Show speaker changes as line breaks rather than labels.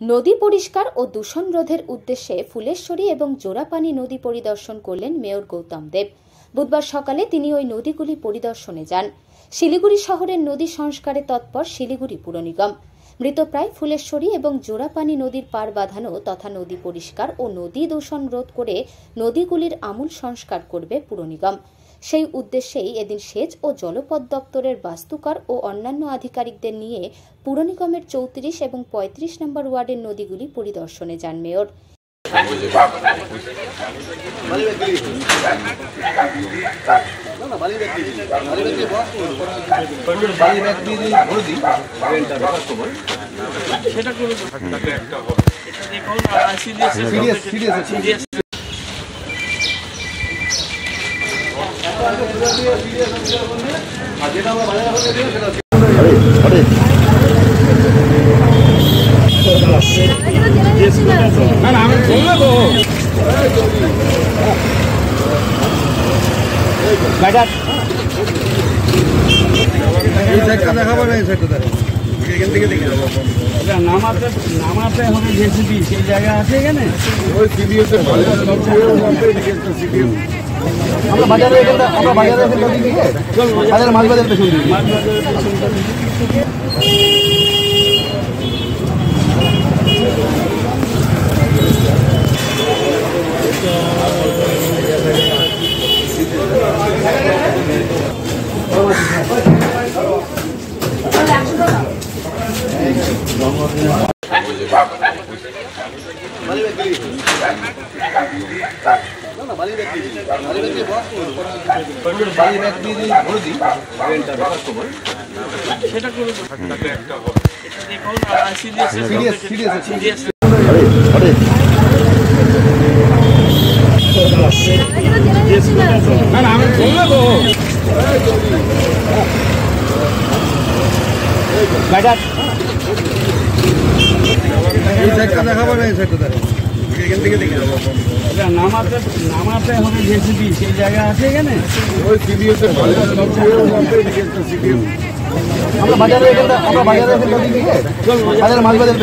নদী পরিষ্কার ও দূষণ রোধের উদ্দেশ্যে ফুলেশ্বরী এবং জোড়াপানি নদী পরিদর্শন করলেন মেয়র গৌতম দেব। বুধবার সকালে তিনি ওই নদীগুলি পরিদর্শনে যান। শিলিগুড়ি শহরের নদী সংস্কারে তৎপর শিলিগুড়ি পুর নিগম। মৃতপ্রায় ফুলেশ্বরী এবং জোড়াপানি নদীর পাড় বাঁধানো তথা নদী পরিষ্কার ও নদী দূষণ রোধ করে নদীগুলির আমূল সংস্কার করবে পুর নিগম। সেই উদ্দেশ্যেই এদিন সেচ ও জলপথ দপ্তরের বাস্তুকার ও অন্যান্য আধিকারিকদের নিয়ে পুর নিগমের 34 এবং 35 নম্বর ওয়ার্ডের নদীগুলি পরিদর্শনে যান মেয়র।
নামাতে হবে জেসিবি সেই জায়গা আছে এখানে আমরা বাজারে মাছ বাজার নামাতে হবে জেসিবি সেই জায়গা আছে এখানে আমরা বাজারে মাছ বাজার